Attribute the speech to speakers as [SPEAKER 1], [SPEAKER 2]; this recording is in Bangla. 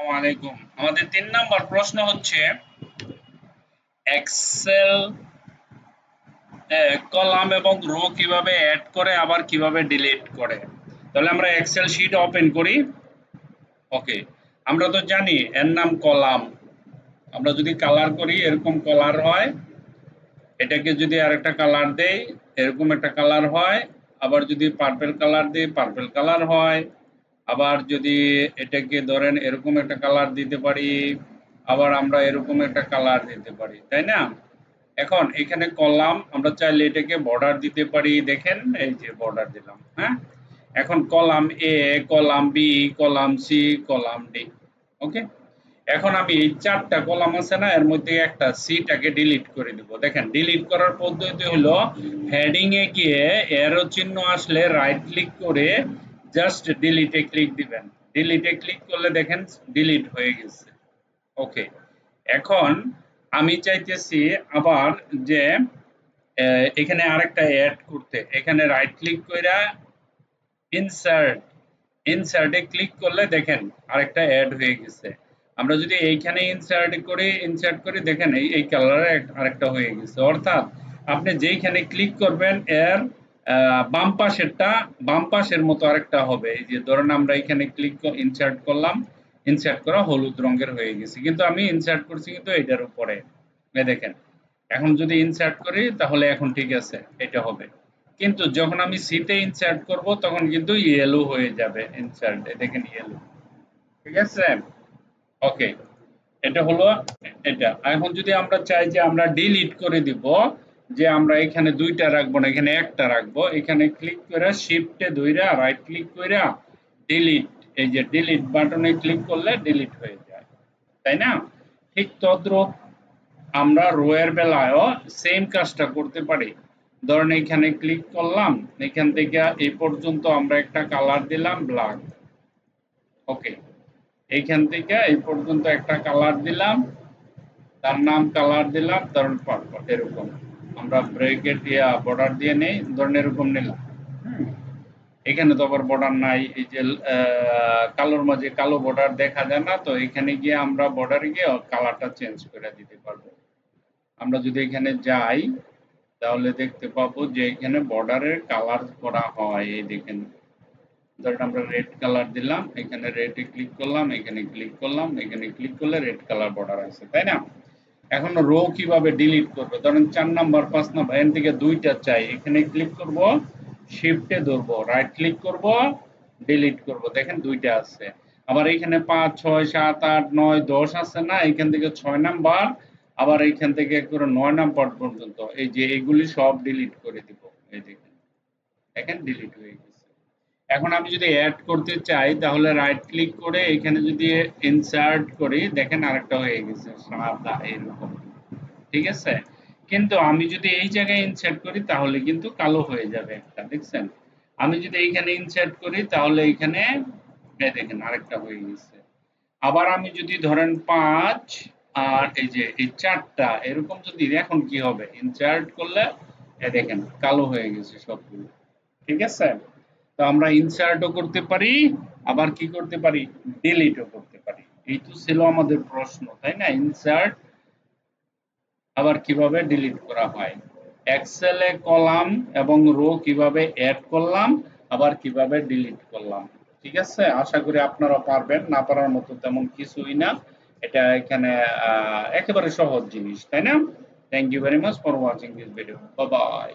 [SPEAKER 1] আসসালামু আলাইকুম। আমাদের ৩ নাম্বার প্রশ্ন হচ্ছে এক্সেল কলাম এবং রো কিভাবে অ্যাড করে আবার কিভাবে ডিলিট করে। তাহলে আমরা এক্সেল শীট ওপেন করি। ওকে, আমরা তো জানি এর নাম কলাম। আমরা যদি কালার করি এরকম কালার হয়, এটাকে যদি আরেকটা কালার দেই এরকম একটা কালার হয়, আবার যদি পার্পল কালার দিই পার্পল কালার হয়, আবার যদি এটাকে ধরেন এরকম একটা কালার দিতে পারি, আবার আমরা এরকম একটা কালার দিতে পারি, তাই না? এখন এখানে কলাম আমরা চাইলে এটাকে বর্ডার দিতে পারি, দেখেন এই যে বর্ডার দিলাম। হ্যাঁ, এখন column A, column B, column C, column D. Okay, এখন আমি এই ৪টা কলাম আছে না, এর মধ্যে একটা সিটাকে ডিলিট করে দিব। দেখেন ডিলিট করার পদ্ধতি হলো হেডিং এ গিয়ে এরো চিহ্ন আসলে রাইট ক্লিক করে জাস্ট ডিলিটে ক্লিক দিবেন। ডিলিটে ক্লিক করলে দেখেন ডিলিট হয়ে গেছে। ওকে, এখন আমি চাইতেছি আবার যে এখানে আরেকটা অ্যাড করতে। এখানে রাইট ক্লিক কইরা ইনসার্ট, ইনসার্টে ক্লিক করলে দেখেন আরেকটা অ্যাড হয়ে গেছে। আমরা যদি এইখানে ইনসার্ট করি দেখেন এই কালারে আরেকটা হয়ে গেছে। অর্থাৎ আপনি যেইখানে ক্লিক করবেন এর বাম পাশেরটা বাম পাশের মতো আরেকটা হবে। এই যে ধরেন আমরা এখানে ক্লিক ইনসার্ট করলাম, ইনসার্ট করা হলুদ রঙের হয়ে গেছে, কিন্তু আমি ইনসার্ট করছি কিন্তু এটার উপরে। এই দেখেন, এখন যদি ইনসার্ট করি তাহলে এখন ঠিক আছে, এটা হবে। কিন্তু যখন আমি সিতে ইনসার্ট করব তখন কিন্তু ইয়েলো হয়ে যাবে ইনসার্ট, দেখেন ইয়েলো। ঠিক আছে? ওকে, এটা হলো এটা। এখন যদি আমরা চাই যে আমরা ডিলিট করে দিব, যে আমরা এখানে ২টা রাখবো না, এখানে একটা রাখবো, এখানে ক্লিক করে শিফটে ধইরা রাইট ক্লিক কইরা ডিলিট, এই যে ডিলিট বাটনে ক্লিক করলে ডিলিট হয়ে যায়, তাই না? ঠিক তদ্রূপ আমরা রো এর বেলায়ও সেম কাজটা করতে পারি। ধরেন এখানে ক্লিক করলাম, এখান থেকে এই পর্যন্ত আমরা একটা কালার দিলাম ব্ল্যাক। ওকে, এইখান থেকে এই পর্যন্ত একটা কালার দিলাম, তার নাম কালার দিলাম, ধরুন পার্পল। এরকম আমরা ব্রেকেট দিয়া বর্ডার দিয়ে নেই, ধরেন এরকম নিলাম। হুম, এখানে তো আবার বর্ডার নাই, এই যে কালোর মাঝে কালো বর্ডার দেখা যায় না, তো এখানে গিয়ে আমরা বর্ডারে গিয়ে কালারটা চেঞ্জ করে দিতে পারবো। আমরা যদি এখানে যাই তাহলে দেখতে পাবো যে এখানে বর্ডারের কালার করা হয়। এই দেখেন, ধরেন আমরা রেড কালার দিলাম, এখানে রেডে ক্লিক করলাম, এখানে ক্লিক করলাম, এখানে ক্লিক করলে রেড কালার বর্ডার আছে, তাই না? এখন রো কিভাবে ডিলিট করবে, ধরেন ৪ নাম্বার ৫ নাম্বার এখান থেকে ২টা চাই, এখানে ক্লিক করব, শিফটে ধরবো, রাইট ক্লিক করব, ডিলিট করব, দেখেন ২টা আছে। আবার এখানে ৫ ৬ ৭ ৮ ৯ ১০ আছে না, এখান থেকে ৬ নাম্বার, আবার এইখান থেকে করে ৯ নাম্বার পর্যন্ত, এই যে এগুলি সব ডিলিট করে দিব। এই দেখেন, দেখেন ডিলিট হয়ে গেছে। এখন আমি যদি অ্যাড করতে চাই তাহলে রাইট ক্লিক করে এখানে যদি ইনসার্ট করি, দেখেন আরেকটা হয়ে গেছে সাদা এরকম। ঠিক আছে? কিন্তু আমি যদি এই জায়গায় ইনসার্ট করি তাহলে কিন্তু কালো হয়ে যাবে একটা, দেখছেন? আমি যদি এইখানে ইনসার্ট করি তাহলে এইখানে এই দেখেন আরেকটা হয়ে গেছে। আবার আমি যদি ধরেন ৫ আর এই যে এই ৪টা এরকম যদি, এখন কি হবে? ইনসার্ট করলে এই দেখেন কালো হয়ে গেছে সবগুলো। ঠিক আছে? তো আমরা ইনসার্টও করতে পারি, আবার কি করতে পারি? ডিলিটও করতে পারি। এই তো ছিল আমাদের প্রশ্ন, তাই না? ইনসার্ট আবার কিভাবে ডিলিট করা হয়। এক্সেলে কলাম এবং রো কিভাবে এড করলাম, আবার কিভাবে ডিলিট করলাম। ঠিক আছে? আশা করি আপনারা পারবেন, না পারার মতো তেমন কিছুই না। এটা এখানে একেবারে সহজ জিনিস, তাই না? Thank you very much for watching this video. Bye by.